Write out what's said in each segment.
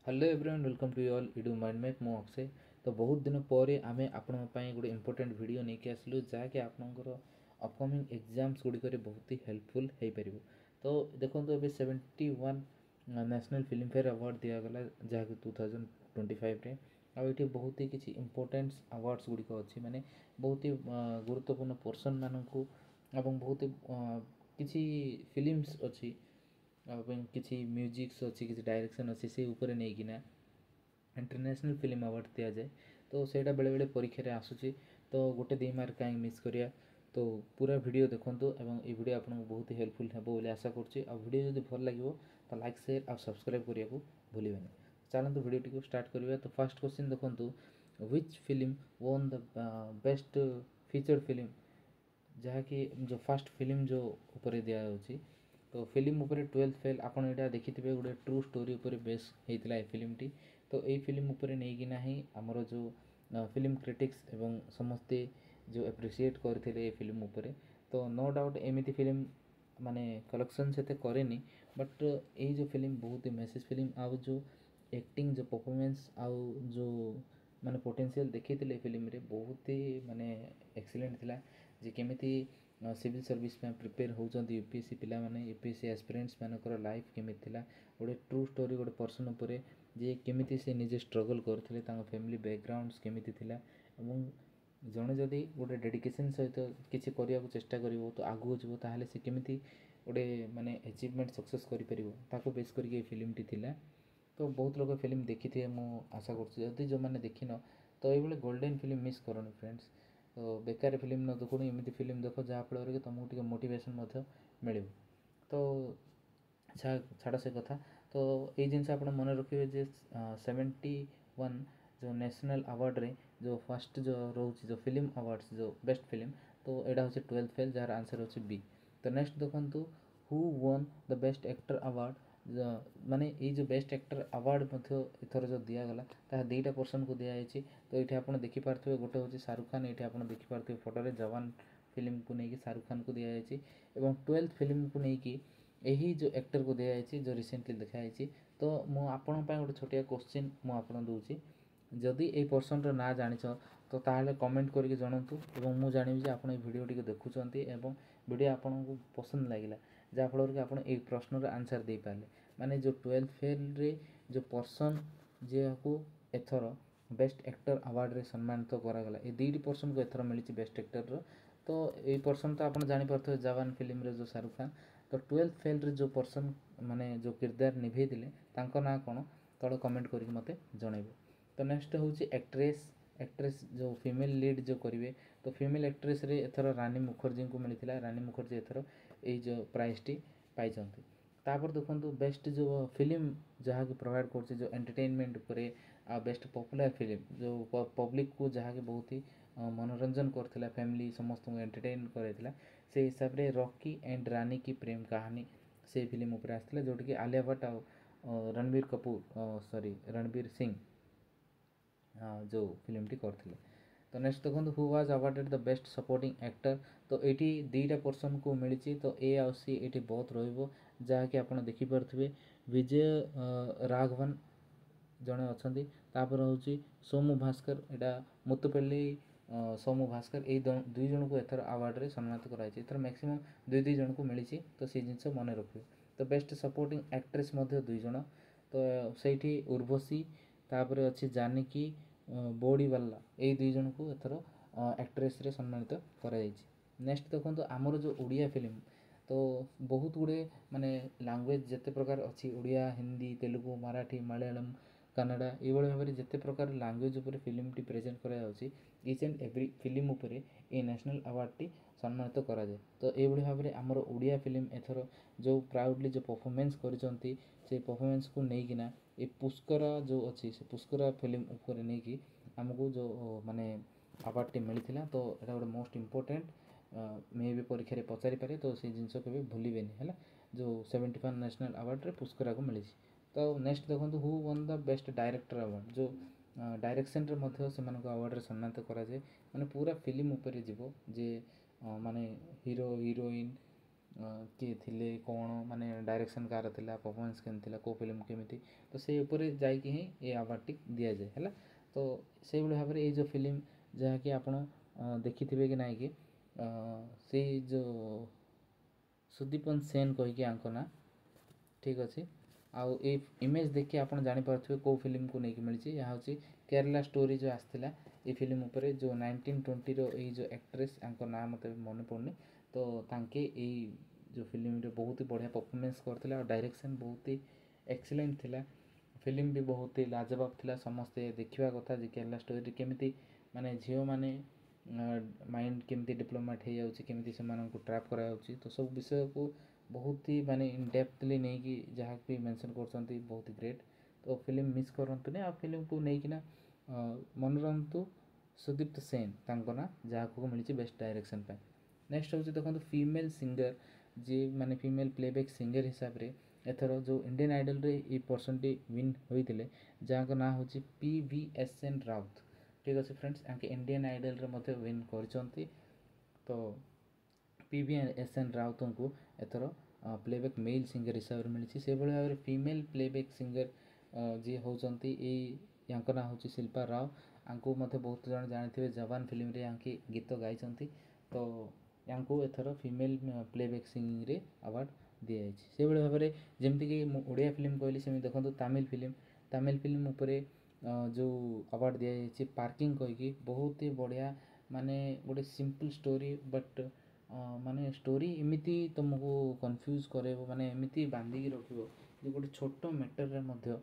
Hello everyone welcome to all इडू mind map मो अक्षय। तो बहुत दिन पर आम आपण गोटे इंपोर्टेंट वीडियो नहीं आसलु जहाँकि आपंकर अपकमिंग एग्जाम्स गुड़िक बहुत ही हेल्पफुल हो पार। तो देखो ए 71 नेशनल फिल्म फेयर अवार्ड दिगला जहाँकि 2025 आउे बहुत ही किसी इंपोर्टेंट अवार्ड्स गुड़िक अच्छी माने बहुत ही गुरुत्वपूर्ण पर्सन मानू बहुत ही किसी फिल्म्स अच्छी किसी म्यूजिक्स अच्छी किसी डायरेक्शन अच्छी से ऊपर नहीं कि इंटरनेशनल फिल्म अवार्ड दि जाए। तो ସେଇଟା बेले परीक्षा आसूँ तो गोटे दी मार्क कहीं मिस करिया। तो पूरा वीडियो देखंतु एवं ये वीडियो आपको बहुत ही हेल्पफुल हे बोली आशा करुँची। आ वीडियो जब भल लगे तो लाइक शेयर और सब्सक्राइब करने को भूलें। चलते वीडियो टी स्टार्ट करिया। तो फर्स्ट क्वेश्चन देखंतु which film won the best feature film जहाँकि जो फर्स्ट फिल्म जो ऊपर दिखाई। तो फिल्म उपर 12th फेल आपड़ यहाँ देखिथे गोटे ट्रू स्टोरी उपर बेस होता है फिल्म टी। तो यही फिल्म उपर नहीं ना ही आमर जो फिल्म क्रिटिक्स एवं समस्ते जो एप्रिशिएट करते फिल्म उपर। तो नो डाउट एमती फिल्म माने कलेक्शन से कैनि बट यही जो फिल्म बहुत ही मेसेज फिल्म आउ जो एक्टिंग जो परफॉर्मेंस आउ जो माने पोटेंशियल देखी फिल्म रे बहुत ही माने एक्सीलेंट थिला। जे केमिति सिविल सर्विस में प्रिपेयर होती यूपीएससी पिला माने यूपीएससी एस्पिरेंट्स मानकर लाइफ केमिति थिला गोटे ट्रू स्टोरी गोटे पर्सन उपर जे केमिति से निजे स्ट्रगल करथिले तांका फैमिली बैकग्राउंड्स केमिति थिला एवं जड़े जदि गोटे डेडिकेशन सहित किसी करने को चेष्टा करिवो तो आगु जीवो ताहले से केमिति गोटे माने अचीवमेंट सक्सेस करि परिवो ताको बेस करके फिल्म टी थिला। तो बहुत लोग फिल्म देखी थे मु आशा करुँच जो मैंने देखिन तो ये गोल्डन फिल्म मिस करनी फ्रेंड्स। तो बेकार फिल्म न देखो एमती फिल्म देख जहाँफल कि तुमको टे मोटिवेशन मिल। तो छाड़ से कथा। तो ये जिनस आप मन रखिए जे 71 जो नेशनल अवार्ड रे जो फर्स्ट जो रोचे जो फिल्म अवार्ड्स जो बेस्ट फिल्म तो यहाँ हूँ 12th फेल जार आंसर हो बी। तो नेक्स्ट देखो who won the best actor award माने ये जो बेस्ट एक्टर अवार्ड एथर जो दिगला ताहा दुईटा पर्सन को दिखाई। तो ये आप देखिपे गोटे हूँ शाहरुख खान ये आप देखिपे फोटो जवान फिल्म को लेकिन शाहरुख खान को दिखाई और 12th फिल्म को लेकिन यही जो एक्टर को दिखाई जो रिसेंटली देखाई। तो मुझे गोटे छोटिया क्वेश्चन मुझे दूसरी जदि ये पर्सन ना जान तो ताहले कमेंट करके जनातु और मुझे जानवी आप भिडियो टी देखुं एवं वीडियो आपन को पसंद लगे जहाँफल कि आप प्रश्नर आंसर दे पारे माने जो 12th फेल रे जो पर्सन को एथर बेस्ट एक्टर अवार्ड रे सम्मानित करागला ये दुईटी पर्सन को एथर मिली बेस्ट एक्टर। तो ये पर्सन तो आप जापारे जवान फिल्म रे जो शाहरुख खान। तो 12th फेल रे जो पर्सन माने जो किरदार निभे ना कौन तले कमेंट करके मत जनइबे। तो नेक्स्ट हूँ एक्ट्रेस जो फीमेल लीड जो करेंगे तो फीमेल एक्ट्रेस रे एथर रानी मुखर्जी को मिलता। रानी मुखर्जी एथर ये जो प्राइज टी पाई। तापर देखो बेस्ट जो फिल्म जहाँ की प्रोवाइड कर जो एंटरटेनमेंट उपरे आ बेस्ट पॉपुलर फिल्म जो पब्लिक को जहाँ की बहुत ही मनोरंजन करथिला फैमिली समस्त को एंटरटेन कराइला से हिसाब रे रॉकी एंड रानी की प्रेम कहानी से फिल्म उपर आसला जोटा कि आलिया भट्ट और रणबीर कपूर सॉरी रणबीर सिंह जो फिल्म टी करथिले। तो नेक्स्ट देखो who was awarded the best supporting actor. तो ये दुईटा पर्सन को मिली तो ए आउ सी ये बहुत रो जहाँकि आप देखिपे विजय राघवन जड़े अच्छा तापर हूँ सोमू भास्कर यहाँ मुतुपेली सोमू भास्कर ये दुई जन को एथर अवार्ड रे सम्मानित कराई मैक्सिमम दुई जन को मिली तो सी जिन मन रखिए। तो बेस्ट सपोर्टिंग एक्ट्रेस दुई जन तो से उर्वशी तापर अच्छी जानकी बोडीवाला ये दुई जन को एथर एक्ट्रेस रे सम्मानित कराई। नेक्स्ट देखो आमर जो उड़िया फिल्म तो बहुत गुड़े माने लैंग्वेज जिते प्रकार अच्छी उड़िया हिंदी तेलुगु मराठी मलयालम कन्नड़ा ये भाव में जिते प्रकार लैंग्वेज उपर फिल्म टी प्रेजेंट कराई इच एंड एवरी फिल्म उपर ये नेशनल अवार्ड टी सम्मानित करा जाए। तो ये भाव में आमर उड़िया फिल्म एथर जो प्राउडली जो परफॉर्मेंस करिसेंती से परफॉर्मेंस को लेकिना ये पुष्करा जो अच्छी से पुष्करा फिल्म उपर नहीं कि आमको जो माने अवार्ड टी मिलता। तो यहाँ गोटे मोस्ट इम्पोर्टेंट मे भी परीक्षा पचारि पारे तो से जिनस के भूलें है जो 71 नेशनल अवार्ड रे पुष्करा को मिली। तो नेक्स्ट देखो who one the best director award जो डायरेक्शन रे मध्य से अवार्ड रे सम्मानित करा जाए माने पूरा फिल्म उपर जीव जे माने हीरो हीरोइन किए थे कौन माने डायरेक्शन कार थिला परफॉर्मेंस केमती थिला को फिल्म केमिति तो से ऊपर जाइए ही ये अवार्ड दि जाए है तो से भाव में ये जो फिल्म जहाँकि आपण देखि कि ना कि से जो सुदीपन सेन कहीकि आंक ना ठीक अच्छे आउ ए इमेज देखिए आप जानीपे कौ फिल्म को लेकिन मिली यह हूँ केरला स्टोरी जो आसाला ये फिल्म उपर जो 1920 रो जो एक्ट्रेस ना मत मन पड़नी तो तांके जो फिल्म रे बहुत ही बढ़िया परफॉर्मेंस करते और डायरेक्शन बहुत ही एक्सीलेंट थिला फिल्म भी बहुत ही लाजवाब थिला समस्ते देखा कथा जे केरला स्टोरी केमिति माने झील मैंने माइंड केमती डिप्लोमेट हो जाऊँगी से ट्रैप करा तो सब विषय को बहुत ही माने इन डेप्थली नहीं कि जहाँ भी मेंशन कर बहुत ही ग्रेट तो फिल्म मिस करंतुनी आ फिल्म को लेकिन मन रखु सुदीप्त सेन तांको ना जहाँ को मिली बेस्ट डायरेक्शन पे नेक्स्ट हूँ देखो फीमेल सिंगर जी माने फीमेल प्लेबैक सिंगर हिसाब से एथर जो इंडियन आइडल रे ये पर्सन टी विन होते जहाँ ना हूँ PVSN राउत ठीक अच्छे फ्रेंड्स आके इंडियन आइडल रे मध्य विन कर तो PVSN राउत को एथर प्लेबैक मेल सिंगर हिसाब से मिली से भाव में फीमेल प्लेबैक सिंगर जी होती या ना हूँ शिल्पा राव आंको मत बहुत जन जानी जवान फिल्म रे आंकी गीत गाई तो या एथर फीमेल प्लेबैक सिंगिंग रे अवार्ड दि जाए से भाव में जमीक ओडिया फिल्म कहली सेम देखो तमिल फिल्म उपरे जो अवार्ड दि जाए पार्किंग कहीकि बहुत ही बढ़िया माने गोटे सिंपल स्टोरी बट माने स्टोरी एमती तुमको कन्फ्यूज करे माने एमती बांधिकी रखियो जे गोटे छोट मैटर रे मध्य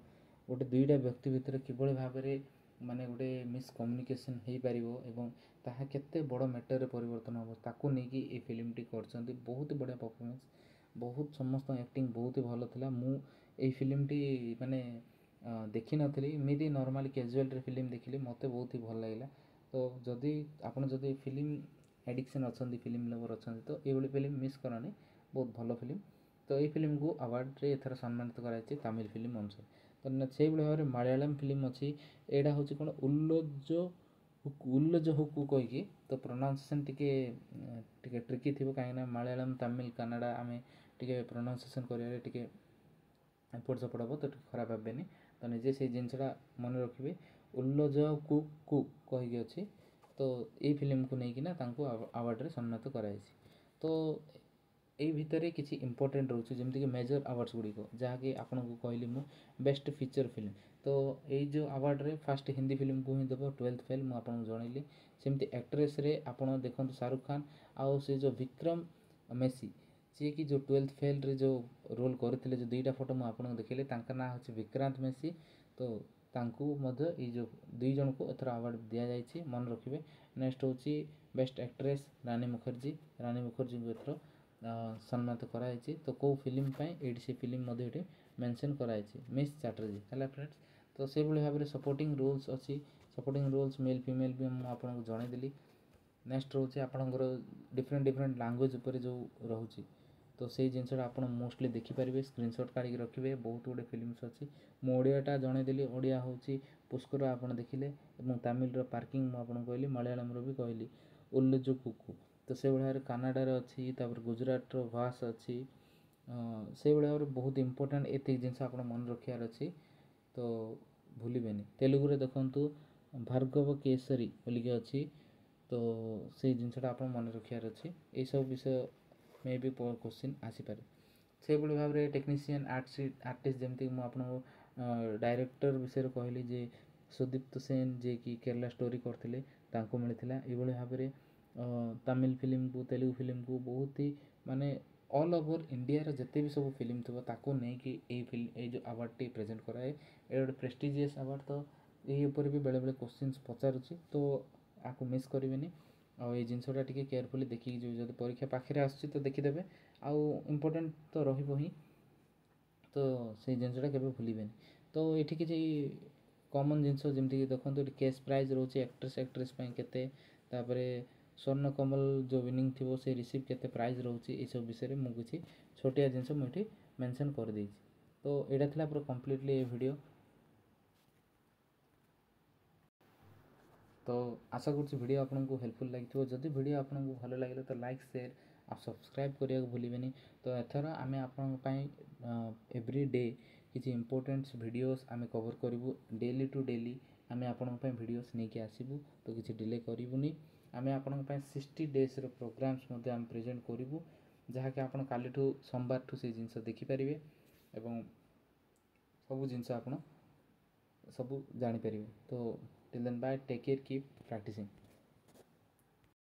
गोटे दुईटा व्यक्ति भितर किभली भाव में माने गोटे मिसकम्युनिकेशन हो पार एवं ताहा केते बड़ मैटर रे परिवर्तन हम ताकू नहीं ये फिल्म टी कर बहुत बढ़िया परफॉर्मेंस बहुत समस्त एक्टिंग बहुत ही भल था मु फिल्म टी माने देखी नथली एमती नॉर्मल कैजुअल रे फिल्म देखिली मते बहुत ही भल लगिला तो जदि आपन जदि फिल्म एडिक्शन अच्छा फिल्म लवर अच्छा तो ये फिल्म मिस करनी बहुत भल फिल्म तो ये फिल्म को अवार्ड रे एथर सम्मानित कराई तमिल फिल्म अनुसार तो से भाव में मलयालम फिल्म अच्छी यहाँ हूँ कौन उल्लज हुकु कहीकि तो प्रोनाउंसिएशन टी ट्रिकी थी कहीं मलयालम तमिल कन्नड़ा आम टे प्रोनाउंसिएशन कर एपट सेपट हम तो खराब भावेनि तो निजे से जिनसा मन रखिए उल्लज कु कहीकि अच्छी तो ये फिल्म को लेकिन अवार्ड रे सम्मानित कराई तो यही भितर किसी इंपोर्टेंट रोचे जमीक मेजर अवार्ड्स गुड़िक जहाँकि आपन को कहली मु बेस्ट फीचर फिल्म तो यही जो अवार्ड रे फास्ट हिंदी फिल्म को ही देव 12th फेल मुझे जनइली सेमती एक्ट्रेस रे आपड़ देखो शाहरुख खान आउ से जो विक्रम मेसी सी कि जो 12th फेल रे जो रोल करते जो दुईटा फोटो मुझे देखिले ना हूँ विक्रांत मेसी तो तांकू मध्य ये जो दुई जन को एथर अवार्ड दि जाए मन रखिए नेक्स्ट हूँ बेस्ट एक्ट्रेस रानी मुखर्जी को एथर सम्मानित कराई तो कौ फिल्म ये से फिल्म ये मेंशन कराई मिस चैटर्जी है फ्रेंड्स तो से भाव में सपोर्टिंग रोल्स अच्छी सपोर्टिंग रोल्स मेल फीमेल भी मुझे जनईदेली नेक्स्ट रोचे आपणकर डिफरेंट डिफरेंट लैंग्वेज उपर जो रोचे तो से जिनसा आप मोस्टली देखिपारे स्क्रीनशॉट काढ़ी रखिए बहुत गुड़े फिल्मस अच्छी मुझाटा जनईदेली ओडिया हूँ पुष्कर आप देखिले तमिल पार्किंग मुझे कहली मलयालम भी कहली उल्लुजु कुकु तो से भाव में कानाडार अच्छी गुजरात भाष अच्छी से भाव में बहुत इंपोर्टेंट ये जिनस आप मन रखार अच्छी तो भूलें तेलुगु देखूँ भार्गव केसरी बोलिकी अच्छी तो से जिनसा आप मन रखार अच्छी ये सब विषय मे भी क्वेश्चन आसीपे से भाव में टेक्नीशियन आर्टिस्ट जमीक मुझे डायरेक्टर विषय कहली जे सुदीप्त सेन जे कि केरला स्टोरी करते मिलता ये भाव में तमिल फिल्म को तेलुगु फिल्म को बहुत ही माने ऑल ओवर इंडिया रे जिते भी सब फिल्म थी ताको नहीं कि ये जो अवार्ड टी प्रेजेंट कराए ये गोटे प्रेस्टिजियस अवार्ड तो यही ऊपर भी बेले बेले क्वेश्चन पचारुची तो आपको मिस करेंगे आ ये जिनसटा टी केयरफुली देखिए जो परीक्षा पाखे आस देखीदे आउ इम्पोर्टेंट तो रही तो से जिनसटा के भूलें तो ये किसी कॉमन जिनस जमीक देखो कैश प्राइज रोचे एक्ट्रेस केते स्वर्ण कमल जो विनिंग थी से रिसीव केते प्राइज रोचे ये सब विषय में मुझे किसी छोटिया जिनस मुझे मेंशन कर देछि तो यहाँ था पूरा कम्प्लीटली ये वीडियो तो आशा करूँ वीडियो आपको हेल्पफुल लगी जदि वीडियो आपको भल लगे तो लाइक शेयर ଆଉ ସବସ୍କ୍ରାଇବ୍ କରିବାକୁ ଭୁଲିବେନି। ତ ଏଥର ଆମେ ଆପଣଙ୍କ ପାଇଁ ଏଭ୍ରି ଡେ କିଛି ଇମ୍ପୋର୍ଟାଣ୍ଟ ଭିଡ଼ିଓସ୍ ଆମେ କଭର୍ କରିବୁ। ଡେଲି ଟୁ ଡେଲି ଆମେ ଆପଣଙ୍କ ପାଇଁ ଭିଡ଼ିଓସ୍ ନେଇକି ଆସିବୁ, ତ କିଛି ଡିଲେ କରିବୁନି। ଆମେ ଆପଣଙ୍କ ପାଇଁ 60 ଡେଜ୍ର ପ୍ରୋଗ୍ରାମ୍ସ ମଧ୍ୟ ଆମେ ପ୍ରେଜେଣ୍ଟ କରିବୁ, ଯାହାକି ଆପଣ କାଲିଠୁ ସୋମବାରଠୁ ସେଇ ଜିନିଷ ଦେଖିପାରିବେ ଏବଂ ସବୁ ଜିନିଷ ଆପଣ ସବୁ ଜାଣିପାରିବେ। ତ till then bye, take care, keep practising.